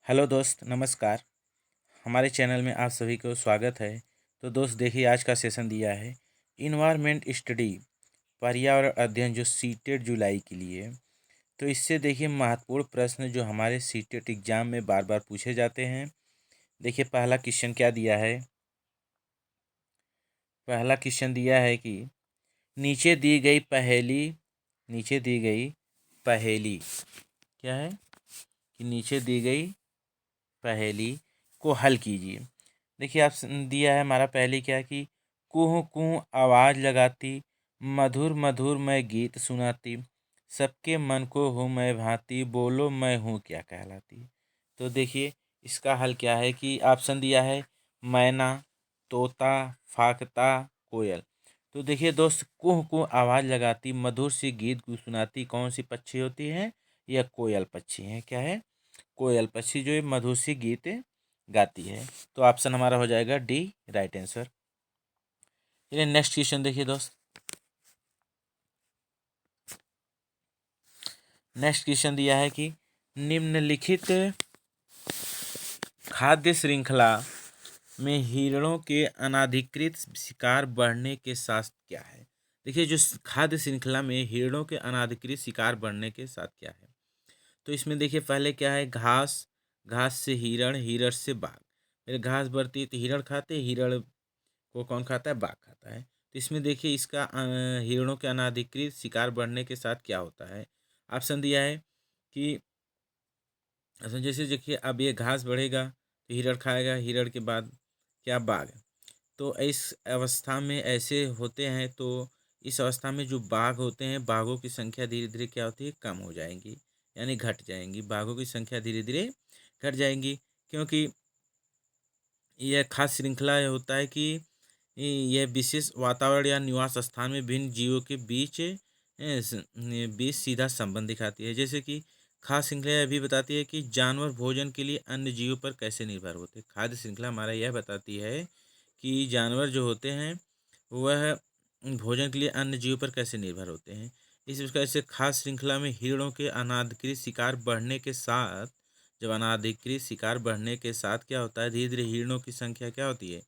Hello दोस्त, नमस्कार। हमारे चैनल में आप सभी को स्वागत है। तो दोस्त देखिए, आज का सेशन दिया है इन्वायरमेंट स्टडी, पर्यावरण अध्ययन, जो सीटेट जुलाई के लिए। तो इससे देखिए महत्वपूर्ण प्रश्न जो हमारे सीटेट एग्जाम में बार बार पूछे जाते हैं। देखिए पहला क्वेश्चन क्या दिया है। पहला क्वेश्चन दिया है कि नीचे दी गई पहेली, नीचे दी गई पहेली क्या है कि नीचे दी गई पहेली को हल कीजिए। देखिए आप दिया है हमारा पहेली क्या है कि कुहू कुहू आवाज़ लगाती, मधुर मधुर मैं गीत सुनाती, सबके मन को हूँ मैं भांति, बोलो मैं हूँ क्या कहलाती। तो देखिए इसका हल क्या है कि ऑप्शन दिया है मैना, तोता, फाकता, कोयल। तो देखिए दोस्त, कुह कुह आवाज़ लगाती, मधुर सी गीत सुनाती, कौन सी पक्षी होती है? यह कोयल पक्षी है। क्या है? कोयल पक्षी जो है मधुर सी गीत गाती है। तो ऑप्शन हमारा हो जाएगा डी, राइट आंसर। चलिए नेक्स्ट क्वेश्चन देखिए दोस्त। नेक्स्ट क्वेश्चन दिया है कि निम्नलिखित खाद्य श्रृंखला में हिरणों के अनाधिकृत शिकार बढ़ने के साथ क्या है? देखिए जो खाद्य श्रृंखला में हिरणों के अनाधिकृत शिकार बढ़ने के साथ क्या है। तो इसमें देखिए पहले क्या है, घास, घास से हिरण, हिरण से बाघ। फिर घास बढ़ती है तो हिरण खाते, हिरण को कौन खाता है? बाघ खाता है। तो इसमें देखिए इसका हिरणों के अनाधिकृत शिकार बढ़ने के साथ क्या होता है। ऑप्शन दिया है कि जैसे देखिए अब ये घास बढ़ेगा तो हिरण खाएगा, हिरण के बाद क्या? बाघ। तो इस अवस्था में ऐसे होते हैं, तो इस अवस्था में जो बाघ होते हैं, बाघों की संख्या धीरे धीरे क्या होती है? कम हो जाएंगी, यानी घट जाएंगी। बाघों की संख्या धीरे धीरे घट जाएंगी, क्योंकि यह खास श्रृंखला ये होता है कि यह विशेष वातावरण या निवास स्थान में भिन्न जीवों के बीच सीधा संबंध दिखाती है। जैसे कि खाद्य श्रृंखला यह भी बताती है कि जानवर भोजन के लिए अन्य जीवों पर कैसे निर्भर होते हैं। खाद्य श्रृंखला हमारा यह बताती है कि जानवर जो होते हैं वह भोजन के लिए अन्य जीवों पर कैसे निर्भर होते हैं। इस प्रकार से खाद्य श्रृंखला में हिरणों के अनाधिकृत शिकार बढ़ने के साथ, जब अनाधिकृत शिकार बढ़ने के साथ क्या होता है, धीरे धीरे हिरणों की संख्या क्या होती है?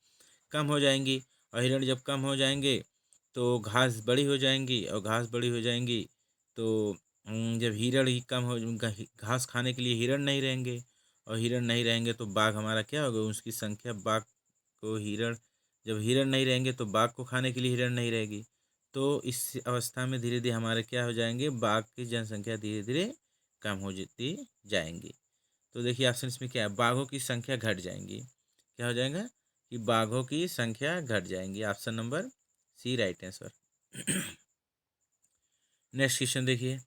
कम हो जाएंगी। और हिरण जब कम हो जाएंगे तो घास बड़ी हो जाएंगी, और घास बड़ी हो जाएंगी तो जब हिरण ही कम हो, घास खाने के लिए हिरण नहीं रहेंगे, और हिरण नहीं रहेंगे तो बाघ हमारा क्या होगा? उसकी संख्या, बाघ को हिरण, जब हिरण नहीं रहेंगे तो बाघ को खाने के लिए हिरण नहीं रहेगी। तो इस अवस्था में धीरे धीरे हमारे क्या हो जाएंगे? बाघ की जनसंख्या धीरे धीरे कम हो जाती जाएंगी। तो देखिए ऑप्शन इसमें क्या है? बाघों की संख्या घट जाएंगी। क्या हो जाएगा? कि बाघों की संख्या घट जाएंगी। Option number C, right answer. Next question देखिए।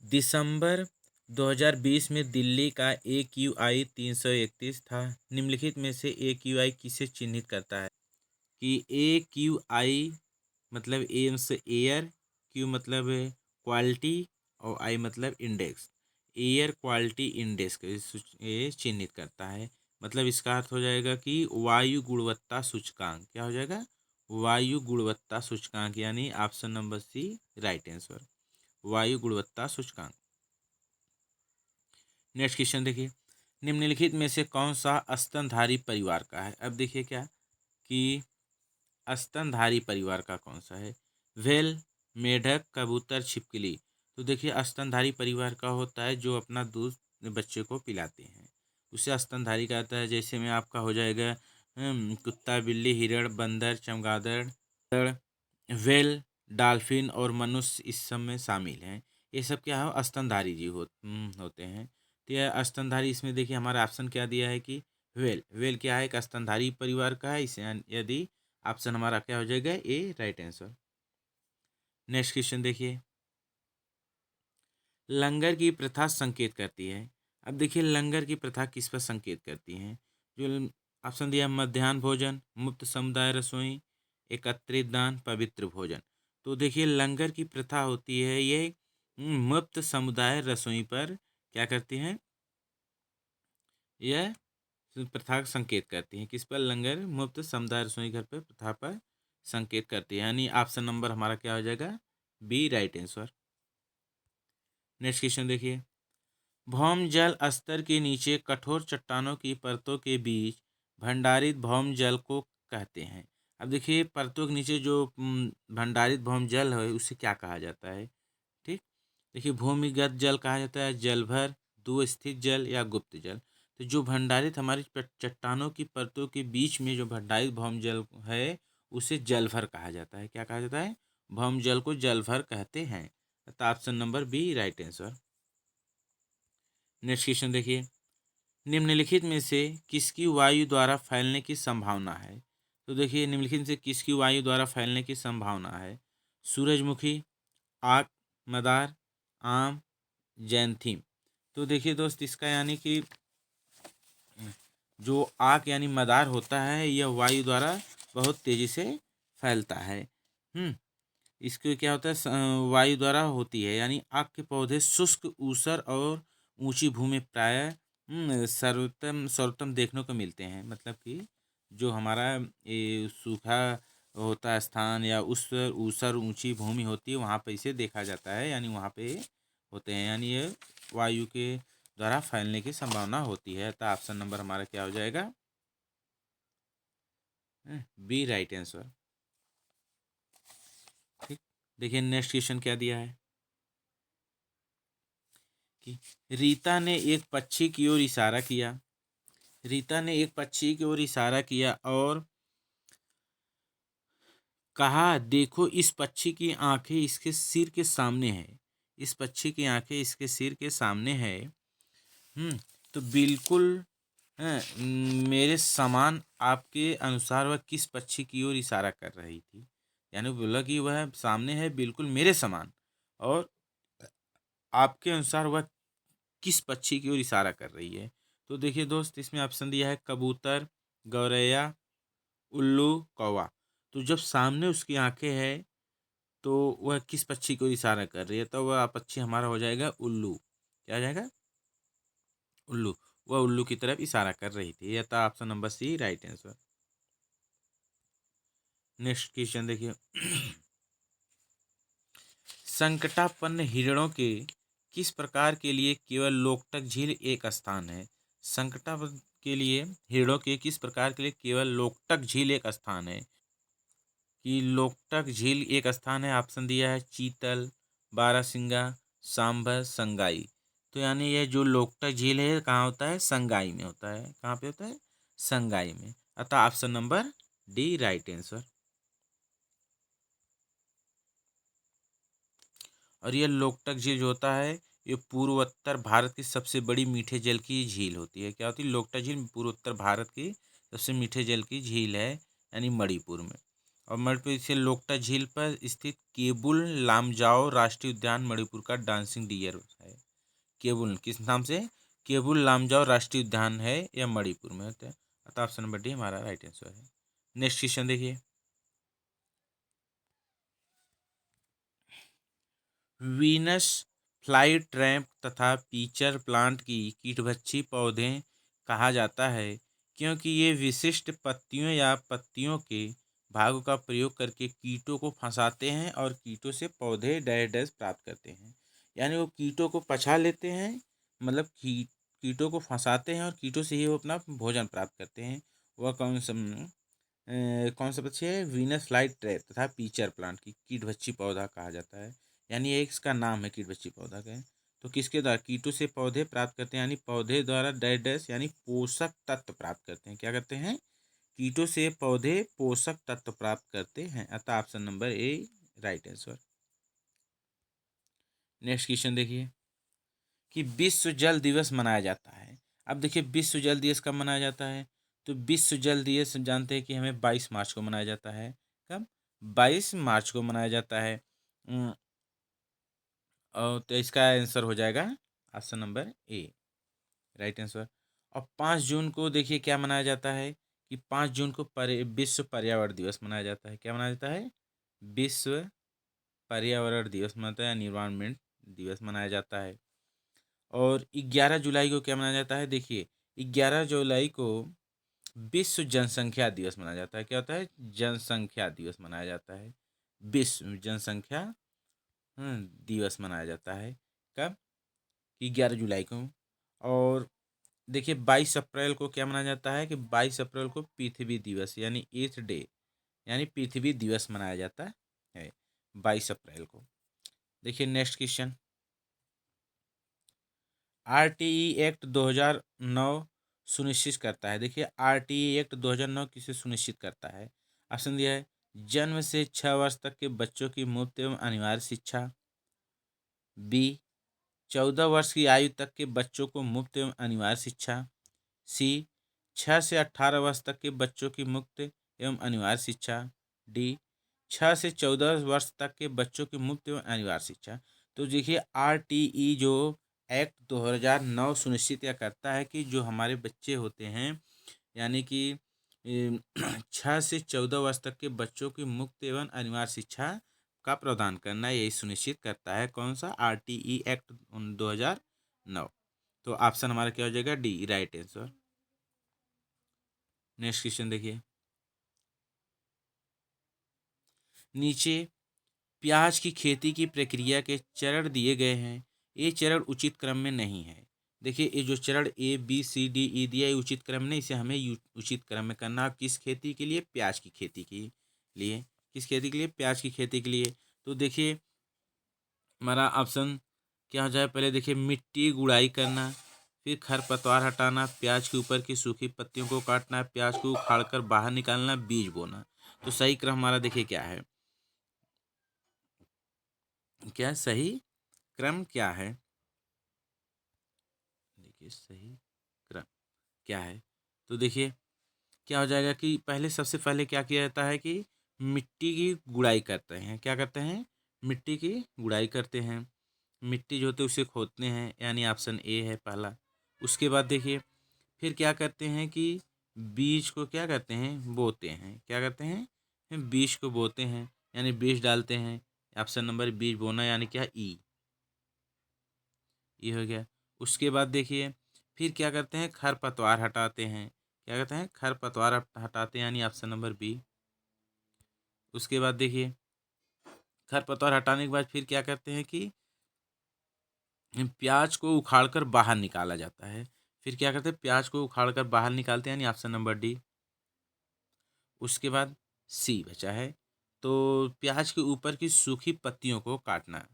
दिसंबर 2020 में दिल्ली का AQI 331 था। निम्नलिखित में से AQI किसे चिन्हित करता है? कि AQI मतलब ए से एयर, क्यू मतलब क्वालिटी, और आई मतलब इंडेक्स। एयर क्वालिटी इंडेक्स को ये चिन्हित करता है। मतलब इसका अर्थ हो जाएगा कि वायु गुणवत्ता सूचकांक। क्या हो जाएगा? वायु गुणवत्ता सूचकांक, यानी option number C, right answer, वायु गुणवत्ता सूचकांक। नेक्स्ट क्वेश्चन देखिए। निम्नलिखित में से कौन सा स्तनधारी परिवार का है? अब देखिए क्या कि स्तनधारी परिवार का कौन सा है? व्हेल, मेढक, कबूतर, छिपकली। तो देखिए स्तनधारी परिवार का होता है जो अपना दूध बच्चे को पिलाते हैं, उसे स्तनधारी कहता है। जैसे में आपका हो जाएगा कुत्ता, बिल्ली, हिरण, बंदर, चमगादड़, व्हेल, डॉल्फिन और मनुष्य इस सब में शामिल हैं। ये सब क्या है? स्तनधारी जीव होते हैं। तो यह स्तनधारी, इसमें देखिए हमारा ऑप्शन क्या दिया है कि व्हेल। व्हेल क्या है? एक स्तनधारी परिवार का है। इसे यदि ऑप्शन हमारा क्या हो जाएगा? ए, राइट आंसर। नेक्स्ट क्वेश्चन देखिए। लंगर की प्रथा संकेत करती है। अब देखिए लंगर की प्रथा किस पर संकेत करती है? जो ऑप्शन दिया, मध्याह्न भोजन, मुक्त समुदाय रसोई, एकत्रित दान, पवित्र भोजन। तो देखिए लंगर की प्रथा होती है ये मुक्त समुदाय रसोई पर क्या करती है? यह प्रथा का संकेत करती है। किस पर? लंगर मुक्त समुदाय रसोई घर पर प्रथा पर संकेत करती है, यानी ऑप्शन नंबर हमारा क्या हो जाएगा? B, right answer. Next question देखिए। भौम जल स्तर के नीचे कठोर चट्टानों की परतों के बीच भंडारित भौम जल को कहते हैं। अब देखिए परतों के नीचे जो भंडारित भौम जल है उसे क्या कहा जाता है। ठीक, देखिए भूमिगत जल कहा जाता है, जलभर, स्थित जल या गुप्त जल। तो जो भंडारित हमारी चट्टानों की परतों के बीच में जो भंडारित भौम जल है उसे जलभर कहा जाता है। क्या कहा जाता है? भौम जल को जलभर कहते हैं। तो option number B right answer. Next question देखिए, निम्नलिखित में से किसकी वायु द्वारा फैलने की संभावना है। तो देखिए निम्नलिखित में से किसकी वायु द्वारा फैलने की संभावना है। सूरजमुखी, आक, मदार, आम, जैंथीम। तो देखिए दोस्त इसका यानी कि जो आक यानी मदार होता है यह वायु द्वारा बहुत तेजी से फैलता है। इसके क्या होता है, वायु द्वारा होती है। यानी आक के पौधे शुष्क, ऊसर और ऊंची भूमि प्राय सर्वोत्तम सर्वोत्तम देखने को मिलते हैं। मतलब कि जो हमारा ये सूखा होता है स्थान या उस ऊसर ऊंची भूमि होती है वहाँ पे इसे देखा जाता है, यानी वहाँ पे होते हैं। यानी ये वायु के द्वारा फैलने की संभावना होती है। तो ऑप्शन नंबर हमारा क्या हो जाएगा? B right answer. ठीक, देखिए नेक्स्ट क्वेश्चन क्या दिया है कि रीता ने एक पक्षी की ओर इशारा किया। रीता ने एक पक्षी की ओर इशारा किया और कहा, देखो इस पक्षी की आंखें इसके सिर के सामने है। इस पक्षी की आंखें इसके सिर के सामने है। तो बिल्कुल मेरे समान आपके अनुसार वह किस पक्षी की ओर इशारा कर रही थी। यानी बोला कि वह सामने है बिल्कुल मेरे समान, और आपके अनुसार वह किस पक्षी की ओर इशारा कर रही है। तो देखिए दोस्त इसमें ऑप्शन दिया है कबूतर, गौरैया, उल्लू, कौवा। तो जब सामने उसकी आंखें हैं तो वह किस पक्षी को इशारा कर रही है, तो वह पक्षी हमारा हो जाएगा उल्लू। क्या हो जाएगा? उल्लू। वह उल्लू की तरफ इशारा कर रही थी। यह था option number C right answer. Next question देखिए, संकटापन्न हिरणों के किस प्रकार के लिए केवल लोकटक झील एक स्थान है। संकटापन्न के लिए हिरणों के किस प्रकार के लिए केवल लोकटक झील एक स्थान है। कि लोकटक झील एक स्थान है। ऑप्शन दिया है चीतल, बारासिंगा, सांभर, संगाई। तो यानी ये जो लोकटक झील है कहाँ होता है? संगाई में होता है। कहाँ पे होता है? संगाई में। अतः option number D right answer. और ये लोकटक झील जो होता है ये पूर्वोत्तर भारत की सबसे बड़ी मीठे जल की झील होती है। क्या होती है? लोकटक झील पूर्वोत्तर भारत की सबसे मीठे जल की झील है, यानी मणिपुर में। और मणिपुर से लोकटक झील पर स्थित केबुल लामजाओ राष्ट्रीय उद्यान मणिपुर का डांसिंग डियर है। केबुल किस नाम से? केबुल लामजाओ राष्ट्रीय उद्यान है, यह मणिपुर में होता है। अतः ऑप्शन नंबर डी हमारा राइट आंसर है। नेक्स्ट क्वेश्चन देखिए, वीनस फ्लाई ट्रैप तथा पीचर प्लांट की कीटभक्षी पौधे कहा जाता है क्योंकि ये विशिष्ट पत्तियों या पत्तियों के भागों का प्रयोग करके कीटों को फंसाते हैं और कीटों से पौधे डैश डैश प्राप्त करते हैं। यानी वो कीटों को पछा लेते हैं, मतलब कीटों को फंसाते हैं और कीटों से ही वो अपना भोजन प्राप्त करते हैं। वह कौन सा पक्षी है? वीनस फ्लाई ट्रैप तथा पीचर प्लांट की कीटभक्षी पौधा कहा जाता है। यानी एक इसका नाम है कीटभक्षी पौधा का। तो किसके द्वारा? कीटों से पौधे प्राप्त करते हैं, यानी पौधे द्वारा डैश डैश यानी पोषक तत्व प्राप्त करते हैं। क्या करते हैं? कीटों से पौधे पोषक तत्व प्राप्त करते हैं। अतः option number A right answer. Next question देखिए कि विश्व जल दिवस मनाया जाता है। अब देखिए विश्व जल दिवस कब मनाया जाता है। तो विश्व जल दिवस जानते हैं कि हमें 22 मार्च को मनाया जाता है। कब? 22 मार्च को मनाया जाता है। और तो इसका आंसर हो जाएगा option number A right answer. और 5 जून को देखिए क्या मनाया जाता है कि 5 जून को विश्व पर्यावरण दिवस मनाया जाता है। क्या मनाया जाता है? विश्व पर्यावरण दिवस मनाता है, एनवायरनमेंट दिवस मनाया जाता है। और 11 जुलाई को क्या मनाया जाता है? देखिए 11 जुलाई को विश्व जनसंख्या दिवस मनाया जाता है। क्या होता है? जनसंख्या दिवस मनाया जाता है। विश्व जनसंख्या दिवस मनाया जाता है। कब? 11 जुलाई को। और देखिए 22 अप्रैल को क्या मनाया जाता है कि 22 अप्रैल को पृथ्वी दिवस यानी एर्थ डे यानी पृथ्वी दिवस मनाया जाता है 22 अप्रैल को। देखिए नेक्स्ट क्वेश्चन, आरटीई एक्ट 2009 सुनिश्चित करता है। देखिए आरटीई एक्ट 2009 किसे सुनिश्चित करता है? ऑप्शन दिया है, जन्म से 6 वर्ष तक के बच्चों की मुफ्त एवं अनिवार्य शिक्षा, बी 14 वर्ष की आयु तक के बच्चों को मुफ्त एवं अनिवार्य शिक्षा, सी 6 से 18 वर्ष तक के बच्चों की मुफ्त एवं अनिवार्य शिक्षा, डी 6 से 14 वर्ष तक के बच्चों की मुफ्त एवं अनिवार्य शिक्षा। तो देखिए आरटीई जो एक्ट 2009 सुनिश्चित यह करता है कि जो हमारे बच्चे होते हैं यानी कि 6 से 14 वर्ष तक के बच्चों की मुफ्त एवं अनिवार्य शिक्षा का प्रदान करना यही सुनिश्चित करता है। कौन सा? RTE act 2009। तो ऑप्शन हमारा क्या हो जाएगा? D right answer. Next question देखिए, नीचे प्याज की खेती की प्रक्रिया के चरण दिए गए हैं, ये चरण उचित क्रम में नहीं है। देखिए ये जो चरण A B C D E दिया है उचित क्रम नहीं, इसे हमें उचित क्रम में करना है। किस खेती के लिए? प्याज की खेती के लिए। किस खेती के लिए? प्याज की खेती के लिए। तो देखिए हमारा ऑप्शन क्या हो जाए? पहले देखिए मिट्टी गुड़ाई करना, फिर खरपतवार हटाना, प्याज के ऊपर की सूखी पत्तियों को काटना, प्याज को उखाड़ कर बाहर निकालना, बीज बोना। तो सही क्रम हमारा देखिए क्या है? क्या सही क्रम क्या है? देखिए सही क्रम क्या है? तो देखिए क्या हो जाएगा कि पहले सबसे पहले क्या किया जाता है कि मिट्टी की गुड़ाई करते हैं। क्या करते हैं? मिट्टी की गुड़ाई करते हैं। मिट्टी जो होती है उसे खोदते हैं, यानी ऑप्शन ए है पहला। उसके बाद देखिए फिर क्या करते हैं कि बीज को क्या करते हैं? बोते हैं। क्या करते हैं? बीज को बोते हैं, यानी बीज डालते हैं। ऑप्शन नंबर बीज बोना यानी क्या? ई। ये हो गया। उसके बाद देखिए फिर क्या करते हैं? खरपतवार हटाते हैं। क्या कहते हैं? खरपतवार हटाते हैं, यानी ऑप्शन नंबर बी। उसके बाद देखिए खरपतवार हटाने के बाद फिर क्या करते हैं कि प्याज को उखाड़ कर बाहर निकाला जाता है। फिर क्या करते हैं? प्याज को उखाड़ कर बाहर निकालते हैं, यानी ऑप्शन नंबर डी। उसके बाद सी बचा है, तो प्याज के ऊपर की सूखी पत्तियों को काटना,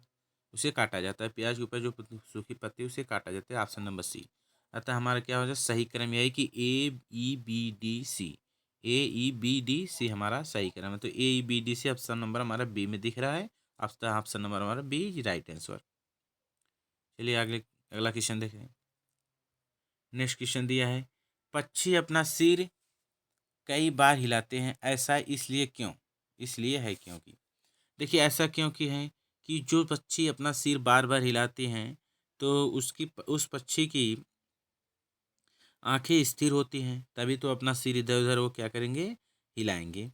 उसे काटा जाता है। प्याज के ऊपर जो सूखी पत्ती है उसे काटा जाता है, ऑप्शन नंबर सी। अतः हमारा क्या हो जाए? सही क्रम यही कि A E B D C. A E B D C हमारा सही क्रम है। तो A E B D C option number हमारा बी में दिख रहा है। ऑप्शन ऑप्शन नंबर हमारा बी राइट आंसर। चलिए अगले अगला क्वेश्चन देखें। नेक्स्ट क्वेश्चन दिया है, पक्षी अपना सिर कई बार हिलाते हैं, ऐसा इसलिए क्यों? इसलिए है क्योंकि देखिए ऐसा क्योंकि है कि जो पक्षी अपना सिर बार बार हिलाते हैं तो उस पक्षी की आंखें स्थिर होती हैं, तभी तो अपना सिर इधर उधर वो क्या करेंगे? हिलाएंगे।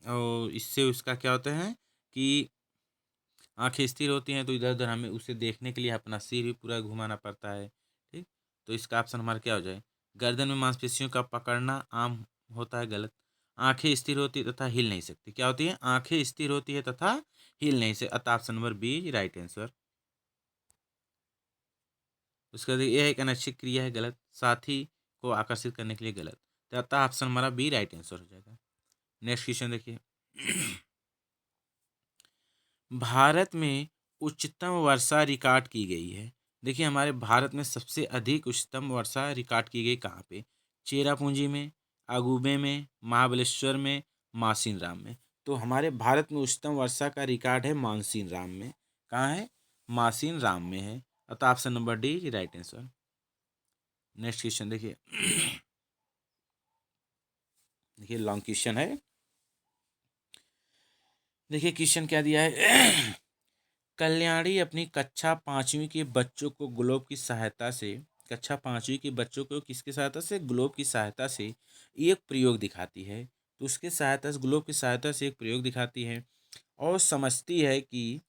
और इससे उसका क्या होता है कि आंखें स्थिर होती हैं, तो इधर उधर हमें उसे देखने के लिए अपना सिर भी पूरा घुमाना पड़ता है। ठीक, तो इसका ऑप्शन हमारा क्या हो जाए? गर्दन में मांसपेशियों का पकड़ना आम होता है, गलत। आंखें स्थिर होती है तथा हिल नहीं सकती। क्या होती है? आंखें स्थिर होती है तथा हिल नहीं सकती, अतः option number B right answer. उसके बाद यह एक अनैच्छिक क्रिया है, गलत। साथी को आकर्षित करने के लिए, गलत। तो अतः ऑप्शन हमारा बी राइट आंसर हो जाएगा। नेक्स्ट क्वेश्चन देखिए, भारत में उच्चतम वर्षा रिकॉर्ड की गई है। देखिए हमारे भारत में सबसे अधिक उच्चतम वर्षा रिकॉर्ड की गई कहाँ पे? चेरापूंजी में, अगुबे में, महाबलेश्वर में, मासिन राम में। तो हमारे भारत में उच्चतम वर्षा का रिकॉर्ड है मानसीन राम में। कहाँ है? मासिन राम में है। अतः option number D right answer. Next question देखिए, देखिए लॉन्ग क्वेश्चन है। देखिए क्वेश्चन क्या दिया है कल्याणी अपनी कक्षा 5वीं के बच्चों को ग्लोब की सहायता से, कक्षा 5वीं के बच्चों को किसकी सहायता से? ग्लोब की सहायता से एक प्रयोग दिखाती है। तो उसके सहायता से, ग्लोब की सहायता से एक प्रयोग दिखाती है और समझती है कि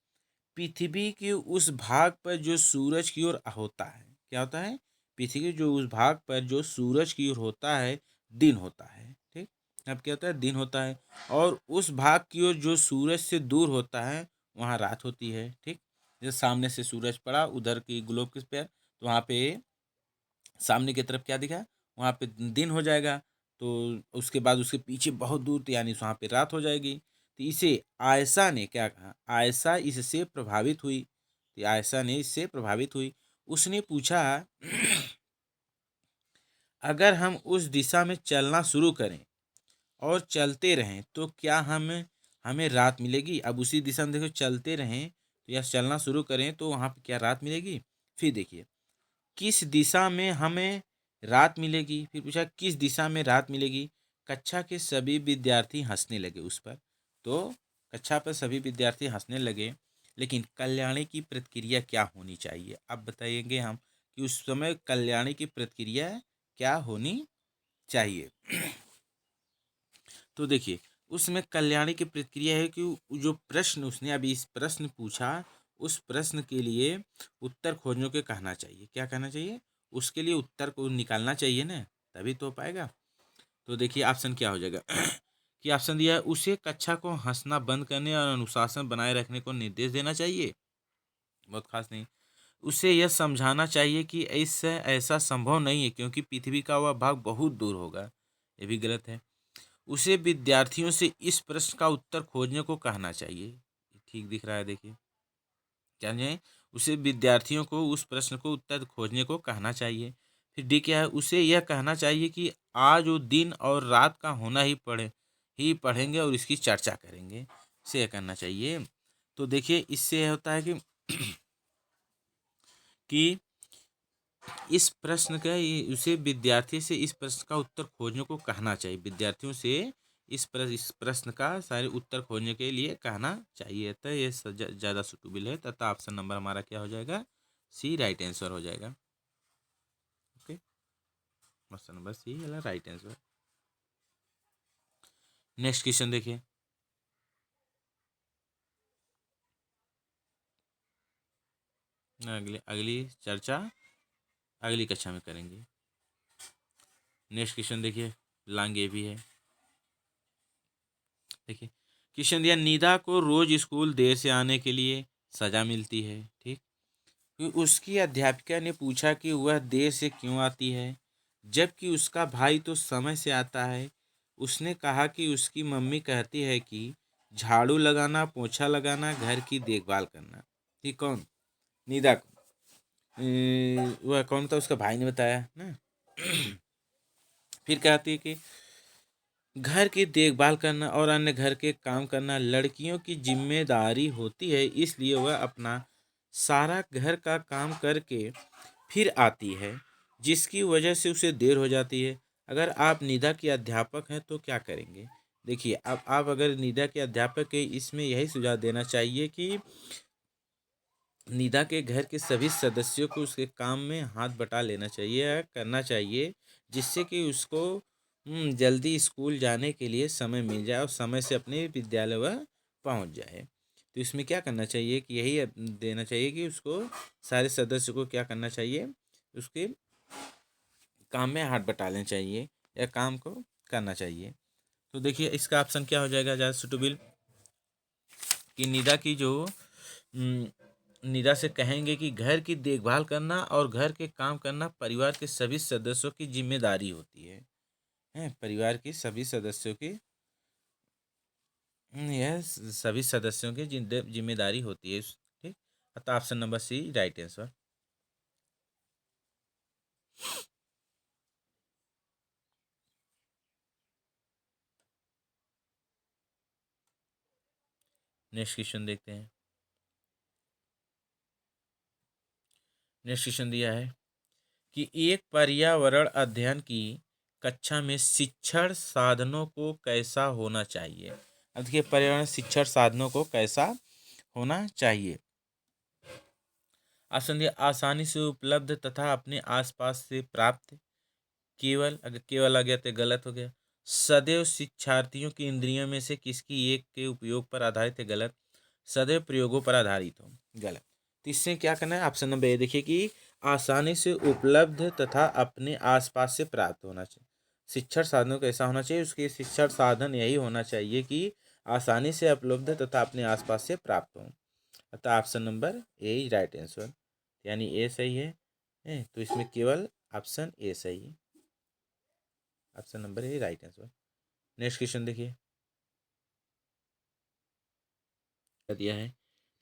पृथ्वी के उस भाग पर जो सूरज की ओर होता है, क्या होता है? पृथ्वी के जो उस भाग पर जो सूरज की ओर होता है, दिन होता है। ठीक, अब क्या होता है? दिन होता है। और उस भाग की ओर जो सूरज से दूर होता है, वहाँ रात होती है। ठीक, जैसे सामने से सूरज पड़ा उधर की ग्लोब किस पे, तो वहाँ पे सामने की तरफ क्या दिखा, वहाँ पे दिन हो जाएगा, तो उसके बाद उसके पीछे बहुत दूर, तो यानी वहाँ पे रात हो जाएगी। तो इसे आयशा ने क्या कहा, आयशा इससे प्रभावित हुई, तो आयशा ने इससे प्रभावित हुई। उसने पूछा अगर हम उस दिशा में चलना शुरू करें और चलते रहें तो क्या हमें रात मिलेगी। अब उसी दिशा में देखो चलते रहें तो या चलना शुरू करें तो वहाँ पे क्या रात मिलेगी। फिर देखिए किस दिशा में हमें रात मिलेगी, फिर पूछा किस दिशा में रात मिलेगी। कक्षा के सभी विद्यार्थी हंसने लगे उस पर। तो कक्षा पर सभी विद्यार्थी हंसने लगे, लेकिन कल्याणी की प्रतिक्रिया क्या होनी चाहिए। अब बताएंगे हम कि उस समय कल्याणी की प्रतिक्रिया क्या होनी चाहिए। तो देखिए उसमें कल्याणी की प्रतिक्रिया है कि जो प्रश्न उसने अभी इस प्रश्न पूछा, उस प्रश्न के लिए उत्तर खोजने के कहना चाहिए। क्या कहना चाहिए, उसके लिए उत्तर को निकालना चाहिए ना, तभी तो हो पाएगा। तो देखिए ऑप्शन क्या हो जाएगा कि ऑप्शन दिया है उसे कक्षा को हंसना बंद करने और अनुशासन बनाए रखने को निर्देश देना चाहिए, बहुत खास नहीं। उसे यह समझाना चाहिए कि ऐसा ऐसा संभव नहीं है क्योंकि पृथ्वी का वह भाग बहुत दूर होगा, ये भी गलत है। उसे विद्यार्थियों से इस प्रश्न का उत्तर खोजने को कहना चाहिए, ठीक दिख रहा है देखिए। क्या है, उसे विद्यार्थियों को उस प्रश्न को उत्तर खोजने को कहना चाहिए। फिर डी क्या है, उसे यह कहना चाहिए कि आज वो दिन और रात का होना ही पढ़ेंगे और इसकी चर्चा करेंगे, इसे यह करना चाहिए। तो देखिए इससे यह होता है कि कि इस प्रश्न का उसे विद्यार्थी से इस प्रश्न का उत्तर खोजने को कहना चाहिए, विद्यार्थियों से इस प्रश्न का सारे उत्तर खोजने के लिए कहना चाहिए। तो ये ज़्यादा सुटेबल है, तथा ऑप्शन नंबर हमारा क्या हो जाएगा, सी राइट आंसर हो जाएगा। ओके, ऑप्शन नंबर सी वाला राइट आंसर। नेक्स्ट क्वेश्चन देखिए, अगली अगली चर्चा अगली कक्षा में करेंगे। नेक्स्ट क्वेश्चन देखिए, लांग ये भी है। देखिए क्वेश्चन दिया, निदा को रोज स्कूल देर से आने के लिए सजा मिलती है, ठीक। उसकी अध्यापिका ने पूछा कि वह देर से क्यों आती है, जबकि उसका भाई तो समय से आता है। उसने कहा कि उसकी मम्मी कहती है कि झाड़ू लगाना, पोछा लगाना, घर की देखभाल करना। ठीक, कौन, निदा को वह कौन था, उसका भाई ने बताया ना। फिर कहती है कि घर की देखभाल करना और अन्य घर के काम करना लड़कियों की जिम्मेदारी होती है, इसलिए वह अपना सारा घर का काम करके फिर आती है, जिसकी वजह से उसे देर हो जाती है। अगर आप निदा के अध्यापक हैं तो क्या करेंगे। देखिए अब आप अगर निदा के अध्यापक है, इसमें यही सुझाव देना चाहिए कि निदा के घर के सभी सदस्यों को उसके काम में हाथ बटा लेना चाहिए या करना चाहिए, जिससे कि उसको जल्दी स्कूल जाने के लिए समय मिल जाए और समय से अपने विद्यालय वह पहुंच जाए। तो इसमें क्या करना चाहिए कि यही देना चाहिए कि उसको सारे सदस्य को क्या करना चाहिए, उसके काम में हाथ बटा लेना चाहिए या काम को करना चाहिए। तो देखिए इसका ऑप्शन क्या हो जाएगा ज़्यादा सुटेबल, कि निदा की जो निदा से कहेंगे कि घर की देखभाल करना और घर के काम करना परिवार के सभी सदस्यों की जिम्मेदारी होती है, परिवार की सभी सदस्यों की यह सभी सदस्यों की जिम्मेदारी होती है, ठीक। अतः option number C right answer. Next question देखते हैं। नेक्स्ट क्वेश्चन दिया है कि एक पर्यावरण अध्ययन की कक्षा में शिक्षण साधनों को कैसा होना चाहिए। अब देखिए पर्यावरण शिक्षण साधनों को कैसा होना चाहिए। ऑप्शन दिया, आसानी से उपलब्ध तथा अपने आसपास से प्राप्त। केवल, अगर केवल आ गया तो गलत हो गया। सदैव शिक्षार्थियों की इंद्रियों में से किसकी एक के उपयोग पर आधारित है, गलत। सदैव प्रयोगों पर आधारित हो, गलत। तो इससे क्या करना है, ऑप्शन नंबर ए देखिए कि आसानी से उपलब्ध तथा अपने आसपास से प्राप्त होना चाहिए। शिक्षण साधनों कैसा होना चाहिए, उसके शिक्षण साधन यही होना चाहिए कि आसानी से उपलब्ध तथा अपने आसपास से प्राप्त हो। अतः option number A he right answer, यानी ए सही है। तो इसमें केवल ऑप्शन ए सही है। Option number A right answer. Next question देखिए, दिया है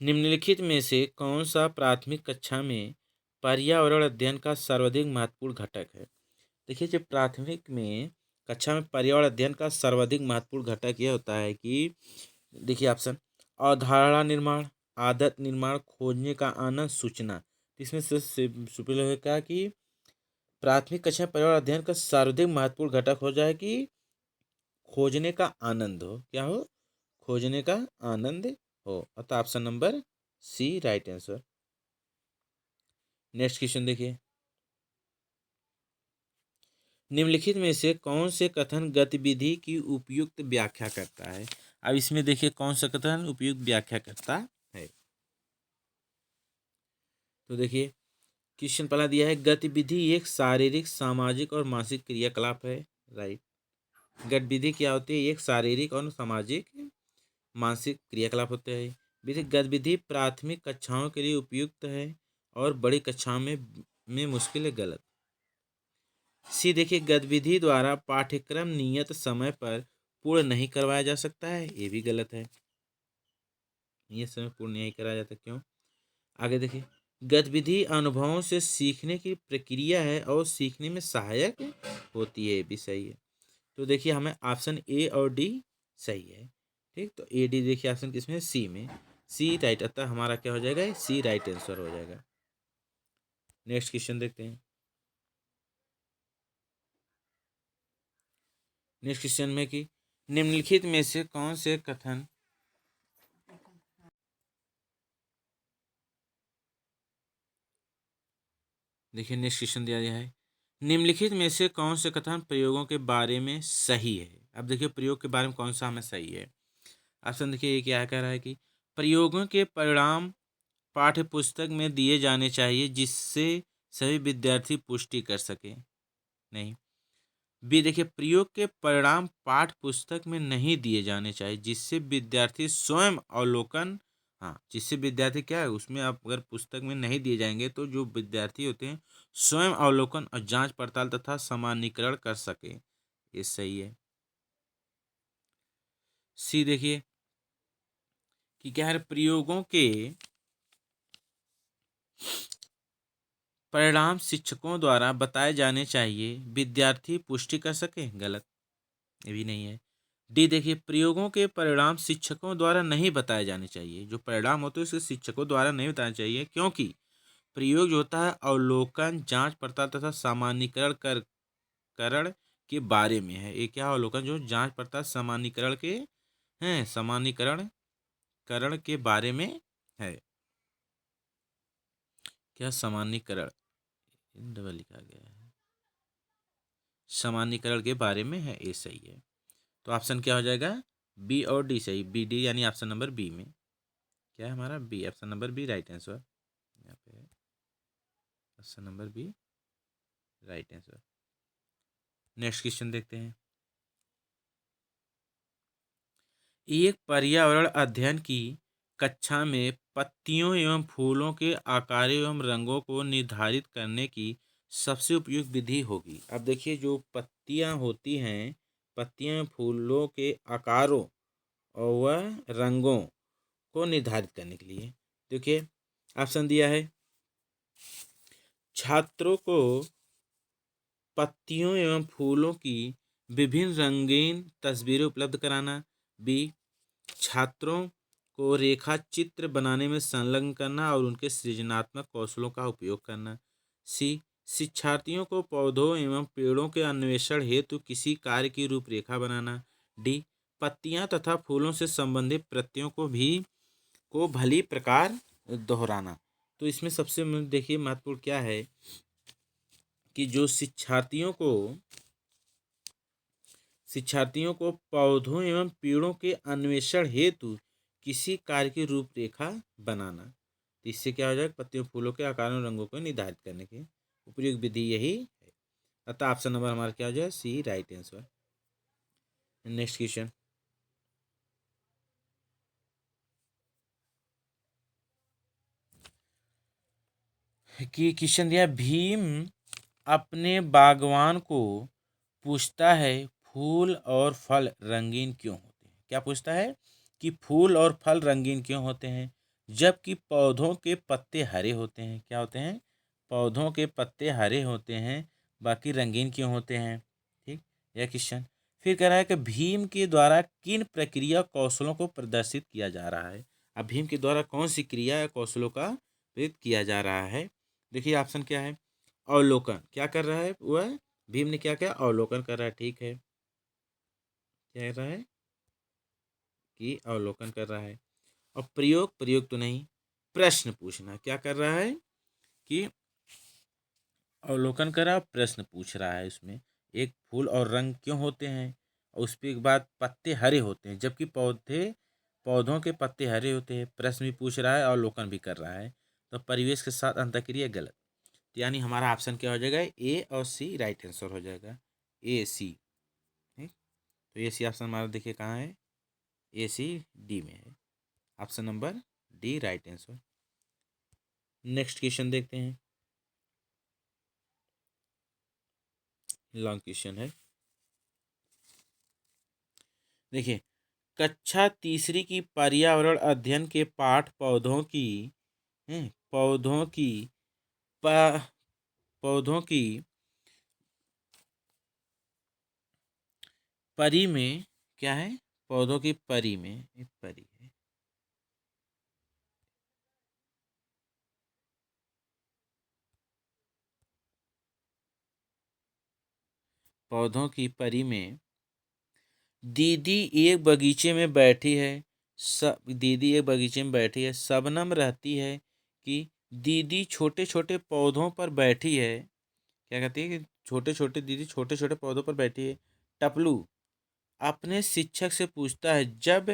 निम्नलिखित में से कौन सा प्राथमिक कक्षा में पर्यावरण अध्ययन का सर्वाधिक महत्वपूर्ण घटक है। देखिए, जब प्राथमिक में कक्षा में पर्यावरण अध्ययन का सर्वाधिक महत्वपूर्ण घटक यह होता है कि देखिए ऑप्शन अवधारणा निर्माण, आदत निर्माण, खोजने का आनंद, सूचना। इसमें से सुपील होगा कि प्राथमिक कक्षा में पर्यावरण अध्ययन का सर्वाधिक महत्वपूर्ण घटक हो जाए कि खोजने का आनंद हो। क्या हो? खोजने का आनंद हो। अतः option number C right answer. Next question देखिए, निम्नलिखित में से कौन से कथन गतिविधि की उपयुक्त व्याख्या करता है। अब इसमें देखिए कौन सा कथन उपयुक्त व्याख्या करता है। तो देखिए, क्वेश्चन पहला दिया है गतिविधि एक शारीरिक, सामाजिक और मानसिक क्रियाकलाप है। राइट। गतिविधि क्या होती है? एक शारीरिक और सामाजिक मानसिक क्रियाकलाप होते हैं। विधि गतिविधि प्राथमिक कक्षाओं के लिए उपयुक्त है और बड़ी कक्षाओं में मुश्किल है। गलत। सी देखिए, गतिविधि द्वारा पाठ्यक्रम नियत समय पर पूर्ण नहीं करवाया जा सकता है। ये भी गलत है। नियत समय पूर्ण नहीं कराया जाता। क्यों? आगे देखिए, गतिविधि अनुभवों से सीखने की प्रक्रिया है और सीखने में सहायक होती है। ये भी सही है। तो देखिए, हमें ऑप्शन ए और डी सही है। ठीक, तो ए डी देखिए ऑप्शन किसमें? सी में। सी राइट। अतः हमारा क्या हो जाएगा? सी राइट आंसर हो जाएगा। नेक्स्ट क्वेश्चन देखते हैं। नेक्स्ट क्वेश्चन में कि निम्नलिखित में से कौन से कथन देखिए, नेक्स्ट क्वेश्चन दिया गया है निम्नलिखित में से कौन से कथन प्रयोगों के बारे में सही है। अब देखिए, प्रयोग के बारे में कौन सा हमें सही है। ऑप्शन देखिए, ये क्या कह रहा है कि प्रयोगों के परिणाम पाठ्य पुस्तक में दिए जाने चाहिए जिससे सभी विद्यार्थी पुष्टि कर सके। नहीं। बी देखिए, प्रयोग के परिणाम पाठ्य पुस्तक में नहीं दिए जाने चाहिए जिससे विद्यार्थी स्वयं अवलोकन। हाँ, जिससे विद्यार्थी क्या है उसमें, आप अगर पुस्तक में नहीं दिए जाएंगे तो जो विद्यार्थी होते हैं स्वयं अवलोकन और जांच पड़ताल तथा सामान्यीकरण कर सके। ये सही है। सी देखिए कि क्या है, प्रयोगों के परिणाम शिक्षकों द्वारा बताए जाने चाहिए विद्यार्थी पुष्टि कर सके। गलत। ये भी नहीं है। डी देखिए, प्रयोगों के परिणाम शिक्षकों द्वारा नहीं बताए जाने चाहिए। जो परिणाम होते हैं उसे शिक्षकों द्वारा नहीं बताना चाहिए क्योंकि प्रयोग जो होता है अवलोकन, जांच पड़ताल तथा सामान्यीकरण कर करण के बारे में है। ये क्या अवलोकन, जो जांच पड़ताल सामान्यीकरण के हैं, सामान्यीकरण करण के बारे में है। क्या सामान्यीकरण डबल लिखा गया है, सामान्यीकरण के बारे में है। ये सही है। तो ऑप्शन क्या हो जाएगा? बी और डी सही। बी डी यानी ऑप्शन नंबर बी में क्या है हमारा? B. Option number B right answer. यहाँ पे option number B right answer. Next question देखते हैं। एक पर्यावरण अध्ययन की कक्षा में पत्तियों एवं फूलों के आकार एवं रंगों को निर्धारित करने की सबसे उपयुक्त विधि होगी। अब देखिए, जो पत्तियां होती हैं, पत्तियां फूलों के आकारों और वह रंगों को निर्धारित करने के लिए देखिए ऑप्शन दिया है छात्रों को पत्तियों एवं फूलों की विभिन्न रंगीन तस्वीरें उपलब्ध कराना। बी छात्रों को रेखा चित्र बनाने में संलग्न करना और उनके सृजनात्मक कौशलों का उपयोग करना। सी शिक्षार्थियों को पौधों एवं पेड़ों के अन्वेषण हेतु किसी कार्य की रूपरेखा बनाना। डी पत्तियां तथा फूलों से संबंधित प्रत्ययों को भली प्रकार दोहराना। तो इसमें सबसे देखिए महत्वपूर्ण क्या है कि जो शिक्षार्थियों को पौधों एवं पेड़ों के अन्वेषण हेतु किसी कार्य की रूपरेखा बनाना। तो इससे क्या हो जाएगा? पत्तियों फूलों के आकारों रंगों को निर्धारित करने की उपयुक्त विधि यही है। अतः ऑप्शन नंबर हमारा क्या हो जाए? सी राइट आंसर। नेक्स्ट क्वेश्चन कि क्वेश्चन दिया भीम अपने बागवान को पूछता है फूल और फल रंगीन क्यों होते हैं। क्या पूछता है कि फूल और फल रंगीन क्यों होते हैं जबकि पौधों के पत्ते हरे होते हैं। क्या होते हैं? पौधों के पत्ते हरे होते हैं, बाकी रंगीन क्यों होते हैं। ठीक, यह क्वेश्चन। फिर कह रहा है कि भीम के द्वारा किन प्रक्रिया कौशलों को प्रदर्शित किया जा रहा है। अब भीम के द्वारा कौन सी क्रिया या कौशलों का प्रदर्शित किया जा रहा है। देखिए ऑप्शन क्या है। अवलोकन। क्या कर रहा है वह? भीम ने क्या किया? अवलोकन कर रहा है। ठीक है, क्या कर रहा है कि अवलोकन कर रहा है। और प्रयोग, प्रयोग तो नहीं, प्रश्न पूछना। क्या कर रहा है कि अवलोकन कर रहा है, प्रश्न पूछ रहा है। उसमें एक फूल और रंग क्यों होते हैं, और उस पर एक बात पत्ते हरे होते हैं जबकि पौधों के पत्ते हरे होते हैं। प्रश्न भी पूछ रहा है, अवलोकन भी कर रहा है। तो परिवेश के साथ अंतःक्रिया गलत, यानी हमारा ऑप्शन क्या हो जाएगा? ए और सी राइट आंसर हो जाएगा। ए सी। ठीक, तो ए सी ऑप्शन हमारा देखिए कहाँ है। ए सी डी में है। Option number D right answer. Next question देखते हैं। लॉन्ग क्वेश्चन है, देखिए। कक्षा तीसरी की पर्यावरण अध्ययन के पाठ पौधों की प, पौधों की परी में क्या है? पौधों की परी में एक परी है। पौधों की परी में दीदी एक बगीचे में बैठी है। दीदी एक बगीचे में बैठी है। शबनम रहती है कि दीदी छोटे छोटे पौधों पर बैठी है। क्या कहती है कि छोटे छोटे दीदी छोटे छोटे पौधों पर बैठी है। टपलू अपने शिक्षक से पूछता है जब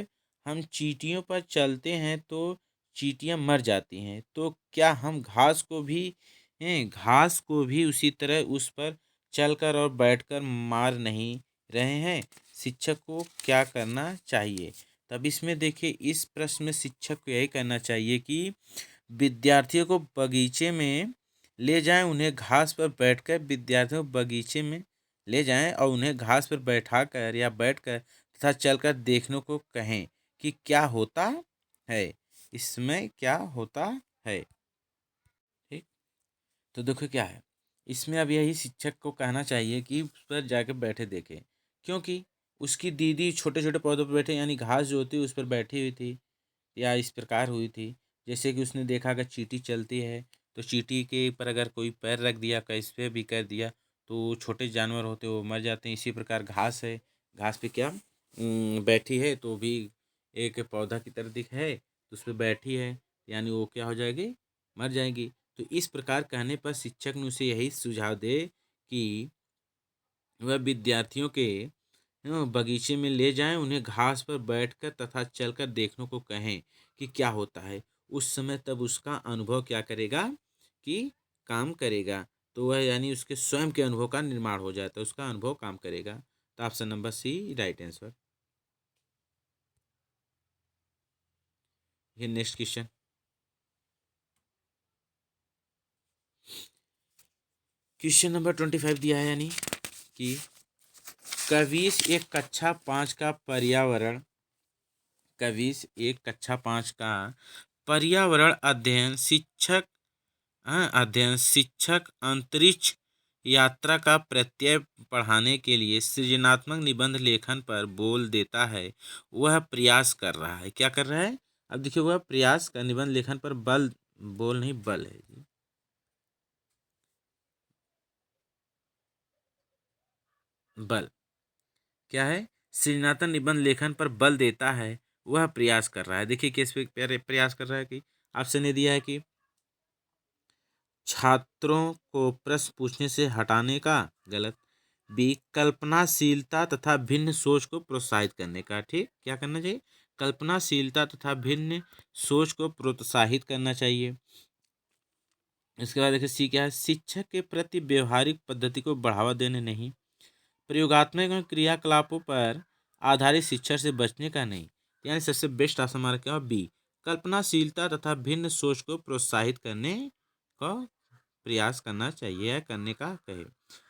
हम चींटियों पर चलते हैं तो चींटियां मर जाती हैं, तो क्या हम घास को भी उसी तरह उस पर चलकर और बैठकर मार नहीं रहे हैं। शिक्षक को क्या करना चाहिए। तब इसमें देखिए, इस प्रश्न में शिक्षक को यही करना चाहिए कि विद्यार्थियों को बगीचे में ले जाएं, उन्हें घास पर बैठकर विद्यार्थियों को बगीचे में ले जाएं और उन्हें घास पर बैठाकर या बैठकर तथा चलकर देखने को कहें कि क्या होता है, इसमें क्या होता है। ठीक, तो देखो क्या है इसमें। अब यही शिक्षक को कहना चाहिए कि उस पर जाकर बैठे देखे, क्योंकि उसकी दीदी छोटे छोटे पौधों पर बैठे, यानी घास जो होती है उस पर बैठी हुई थी, या इस प्रकार हुई थी। जैसे कि उसने देखा अगर चींटी चलती है तो चींटी के ऊपर अगर कोई पैर रख दिया, कहीं पे भी कर दिया, तो छोटे जानवर होते हैं वो मर जाते हैं। इसी प्रकार घास है, घास पे क्या बैठी है, तो भी एक पौधा की तरह दिख है, तो उस पर बैठी है, यानी वो क्या हो जाएगी? मर जाएगी। तो इस प्रकार कहने पर शिक्षक ने उसे यही सुझाव दे कि वह विद्यार्थियों के बगीचे में ले जाएं, उन्हें घास पर बैठकर तथा चलकर देखने को कहें कि क्या होता है। उस समय तब उसका अनुभव क्या करेगा कि काम करेगा। तो वह यानी उसके स्वयं के अनुभव का निर्माण हो जाता है, उसका अनुभव काम करेगा। तो option number C right answer. ये नेक्स्ट क्वेश्चन। क्वेश्चन नंबर 25 दिया है, यानी कि कविश एक कक्षा 5 का पर्यावरण कविश एक कक्षा 5 का पर्यावरण अध्ययन शिक्षक अंतरिक्ष यात्रा का प्रत्यय पढ़ाने के लिए सृजनात्मक निबंध लेखन पर बोल देता है। वह प्रयास कर रहा है। क्या कर रहा है? अब देखिए, वह प्रयास का निबंध लेखन पर बोल नहीं बल है जी। बल क्या है? सृजनात्मक निबंध लेखन पर बल देता है, वह प्रयास कर रहा है। देखिए किस पे प्रयास कर रहा है कि ऑप्शन ने दिया है कि छात्रों को प्रश्न पूछने से हटाने का, गलत। बी कल्पनाशीलता तथा भिन्न सोच को प्रोत्साहित करने का। ठीक, क्या करना चाहिए? कल्पनाशीलता तथा भिन्न सोच को प्रोत्साहित करना चाहिए। इसके बाद देखिए सी क्या है? शिक्षक के प्रति व्यवहारिक पद्धति को बढ़ावा देने नहीं, प्रयोगात्मक एवं क्रियाकलापों पर आधारित शिक्षा से बचने का नहीं। यानी सबसे बेस्ट ऑप्शन हमारा क्या हो? बी कल्पनाशीलता तथा भिन्न सोच को प्रोत्साहित करने का प्रयास करना चाहिए या करने का कहे।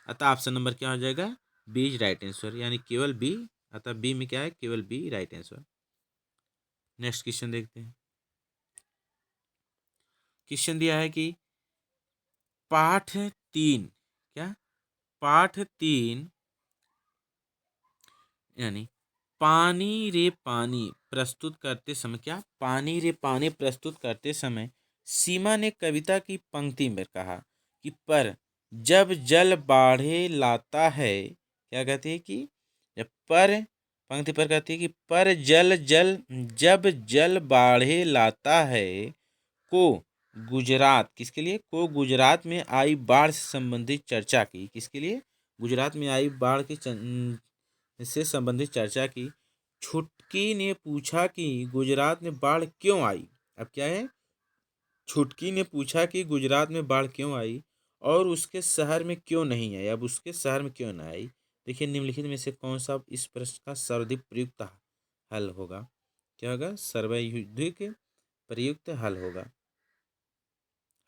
अतः ऑप्शन नंबर क्या हो जाएगा? बी इज राइट आंसर, यानी केवल बी। अतः बी में क्या है? केवल B right answer. Next question देखते हैं। क्वेश्चन दिया है कि पाठ 3, क्या? पाठ 3 यानी पानी रे पानी प्रस्तुत करते समय, क्या? पानी रे पानी प्रस्तुत करते समय सीमा ने कविता की पंक्ति में कहा कि पर जब जल बाढ़े लाता है, क्या कहती है कि जब पर पंक्ति पर कहती है कि पर जल जल जब जल बाढ़े लाता है को गुजरात, किसके लिए? को गुजरात में आई बाढ़ से संबंधित चर्चा की। किसके लिए? गुजरात में आई बाढ़ की से संबंधित चर्चा की। छुटकी ने पूछा कि गुजरात में बाढ़ क्यों आई। अब क्या है? छुटकी ने पूछा कि गुजरात में बाढ़ क्यों आई और उसके शहर में क्यों नहीं आई। अब उसके शहर में क्यों ना आई? देखिए, निम्नलिखित में से कौन सा इस प्रश्न का सर्वाधिक प्रयुक्त हल होगा? क्या होगा? सर्वाधिक प्रयुक्त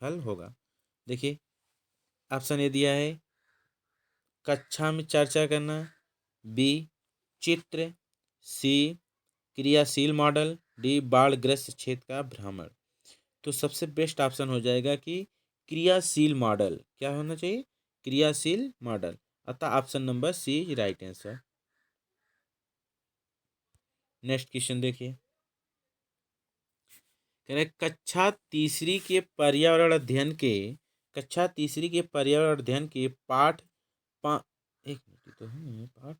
हल होगा। देखिए, ऑप्शन ए दिया है कक्षा में चर्चा करना, बी चित्र, सी क्रियाशील मॉडल, डी बाढ़ग्रस्त क्षेत्र का भ्रमण। तो सबसे बेस्ट ऑप्शन हो जाएगा कि क्रियाशील मॉडल। क्या होना चाहिए? क्रियाशील मॉडल। अतः option number C is right answer. Next question देखिए, कह रहे कक्षा तीसरी के पर्यावरण अध्ययन के पाठ पा एक मिनट तो है पाठ,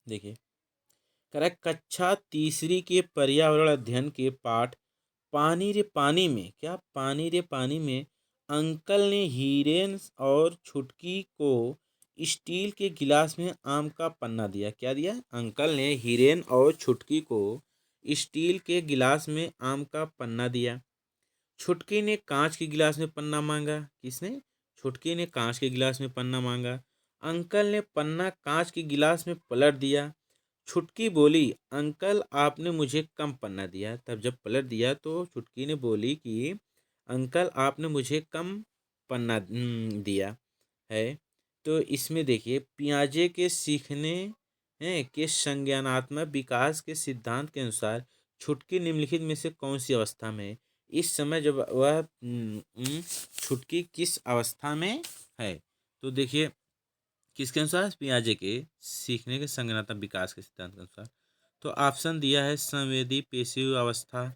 देखिए करेक्ट, कक्षा तीसरी के पर्यावरण अध्ययन के पाठ पानी रे पानी में, क्या? पानी रे पानी में अंकल ने हीरेन और छुटकी को स्टील के गिलास में आम का पन्ना दिया। क्या दिया? अंकल ने हीरेन और छुटकी को स्टील के गिलास में आम का पन्ना दिया। छुटकी ने कांच के गिलास में पन्ना मांगा। किसने? छुटकी ने कांच के गिलास में पन्ना मांगा। अंकल ने पन्ना कांच के गिलास में पलट दिया। छुटकी बोली, अंकल आपने मुझे कम पन्ना दिया। तब जब पलट दिया तो छुटकी ने बोली कि अंकल आपने मुझे कम पन्ना दिया है। तो इसमें देखिए, पियाजे के सीखने के संज्ञानात्मक विकास के सिद्धांत के अनुसार छुटकी निम्नलिखित में से कौन सी अवस्था में है? इस समय जब वह छुटकी किस अवस्था में है? तो देखिए, किसके अनुसार? पियाजे के सीखने के संज्ञानात्मक विकास के सिद्धांत के अनुसार। तो ऑप्शन दिया है संवेदी पेशिव अवस्था,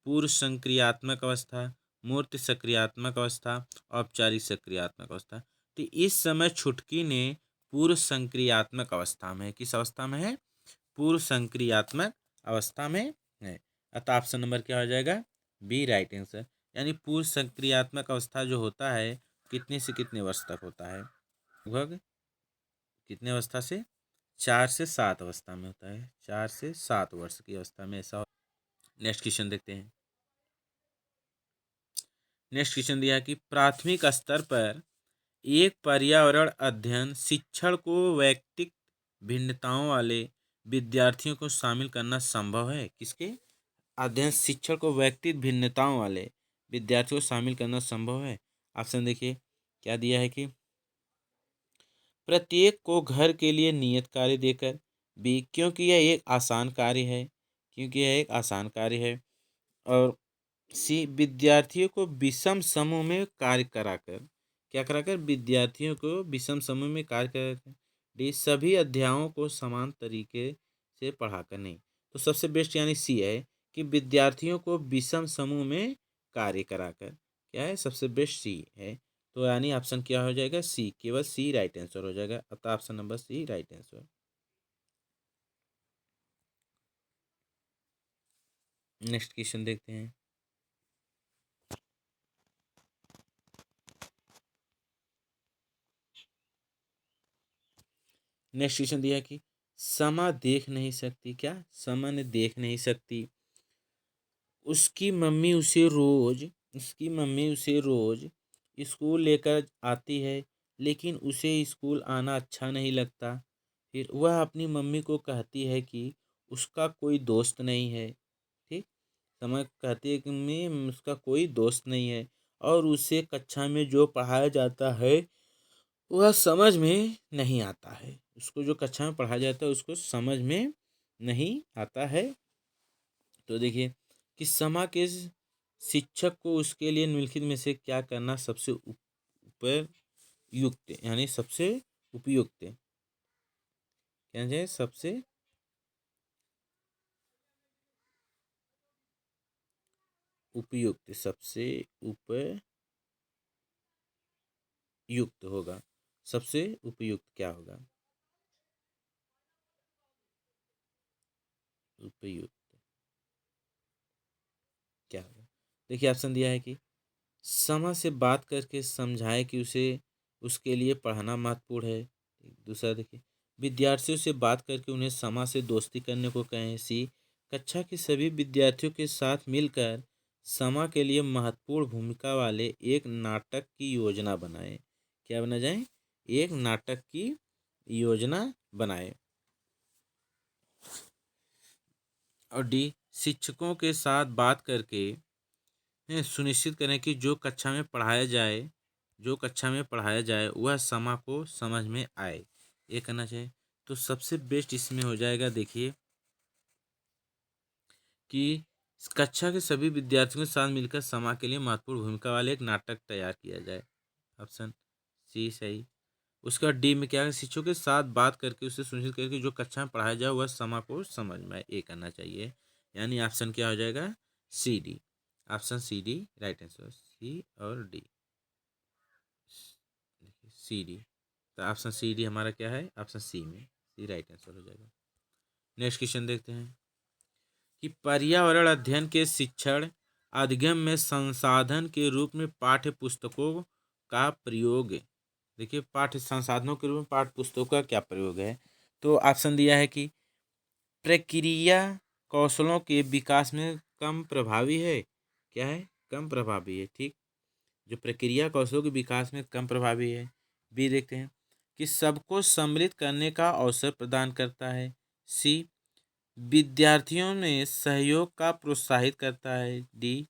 पूर्व संक्रियात्मक अवस्था, मूर्त सक्रियात्मक अवस्था, औपचारिक सक्रियात्मक अवस्था। तो इस समय छुटकी ने पूर्व संक्रियात्मक अवस्था में है। किस अवस्था में है? पूर्व संक्रियात्मक अवस्था में है। अतः ऑप्शन नंबर क्या हो जाएगा? B right answer. यानी पूर्व संक्रियात्मक अवस्था जो होता है कितने से कितने वर्ष तक होता है? लगभग कितने अवस्था से? 4 से 7 अवस्था में होता है। 4 से 7 वर्ष की अवस्था में ऐसा। नेक्स्ट क्वेश्चन देखते हैं। नेक्स्ट क्वेश्चन दिया है कि प्राथमिक स्तर पर एक पर्यावरण अध्ययन शिक्षण को वैयक्तिक भिन्नताओं वाले विद्यार्थियों को शामिल करना संभव है। किसके? अध्ययन शिक्षण को वैयक्तिक भिन्नताओं वाले विद्यार्थियों को शामिल करना संभव है। ऑप्शन देखिए, क्या दिया है कि प्रत्येक को घर के लिए नियत कार्य देकर, बी क्योंकि यह एक आसान कार्य है, और सी विद्यार्थियों को विषम समूह में कार्य कराकर, क्या कराकर? विद्यार्थियों को विषम समूह में कार्य कराकर। डी सभी अध्यायों को समान तरीके से पढ़ाकर। नहीं, तो सबसे बेस्ट यानी सी है कि विद्यार्थियों को विषम समूह में कार्य कराकर। क्या है? सबसे बेस्ट सी है। तो यानी ऑप्शन क्या हो जाएगा? सी, केवल सी राइट आंसर हो जाएगा। अतः option number C right answer. Next question देखते हैं। नेक्स्ट क्वेश्चन दिया कि समा देख नहीं सकती, क्या? समा ने देख नहीं सकती। उसकी मम्मी उसे रोज स्कूल लेकर आती है, लेकिन उसे स्कूल आना अच्छा नहीं लगता। फिर वह अपनी मम्मी को कहती है कि उसका कोई दोस्त नहीं है। ठीक, समय कहती है कि मैं उसका कोई दोस्त नहीं है और उसे कक्षा में जो पढ़ाया जाता है वह समझ में नहीं आता है। उसको जो कक्षा में पढ़ाया जाता है उसको समझ में नहीं आता है। तो देखिए कि समा के शिक्षक को उसके लिए निम्नलिखित में से क्या करना सबसे उपयुक्त यानी सबसे उपयुक्त है, क्या है सबसे उपयुक्त, सबसे उपयुक्त होगा। सबसे उपयुक्त क्या होगा? उपयुक्त क्या होगा? देखिए ऑप्शन दिया है कि समा से बात करके समझाए कि उसे उसके लिए पढ़ाना महत्वपूर्ण है। दूसरा देखिए विद्यार्थियों से बात करके उन्हें समा से दोस्ती करने को कहें। सी कक्षा के सभी विद्यार्थियों के साथ मिलकर समा के लिए महत्वपूर्ण भूमिका वाले एक नाटक की योजना बनाए। क्या बना जाए? एक नाटक की योजना बनाए। और डी शिक्षकों के साथ बात करके सुनिश्चित करें कि जो कक्षा में पढ़ाया जाए वह समा को समझ में आए। ये करना चाहिए। तो सबसे बेस्ट इसमें हो जाएगा देखिए कि कक्षा के सभी विद्यार्थियों के साथ मिलकर समा के लिए महत्वपूर्ण भूमिका वाले एक नाटक तैयार किया जाए। ऑप्शन सी सही। उसका डी में क्या है? शिक्षकों के साथ बात करके उसे सुनिश्चित करके जो कक्षा में पढ़ाया जाए वह समा को समझ में आए। ये करना चाहिए। यानी ऑप्शन क्या हो जाएगा? C D. Option C D right answer. C और डी, सी डी। तो ऑप्शन सी डी हमारा क्या है? ऑप्शन सी में सी राइट आंसर हो जाएगा। नेक्स्ट क्वेश्चन देखते हैं कि पर्यावरण अध्ययन के शिक्षण अधिगम में संसाधन के रूप में पाठ्य पुस्तकों का प्रयोग। देखिए पाठ्य संसाधनों के रूप में पाठ्य पुस्तकों का क्या प्रयोग है? तो ऑप्शन दिया है कि प्रक्रिया कौशलों के विकास में कम प्रभावी है। क्या है? कम प्रभावी है। ठीक, जो प्रक्रिया कौशलों के विकास में कम प्रभावी है। बी देखते हैं कि सबको सम्मिलित करने का अवसर प्रदान करता है। सी विद्यार्थियों में सहयोग का प्रोत्साहित करता है। डी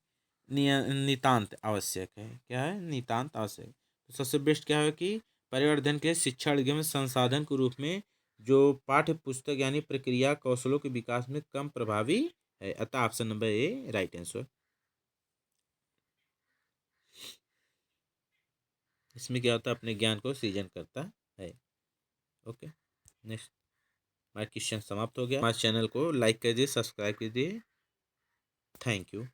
नितांत आवश्यक है। क्या है? नितांत आवश्यक। तो सबसे बेस्ट क्या है कि परिवर्धन के शिक्षा अधिगम संसाधन के रूप में जो पाठ्य पुस्तक यानी प्रक्रिया कौशलों के विकास में कम प्रभावी है। अतः option number A right answer. इसमें क्या होता है? अपने ज्ञान को सृजन करता है। Okay, next. हमारा क्वेश्चन समाप्त हो गया। हमारे चैनल को लाइक कीजिए, सब्सक्राइब कीजिए। Thank you.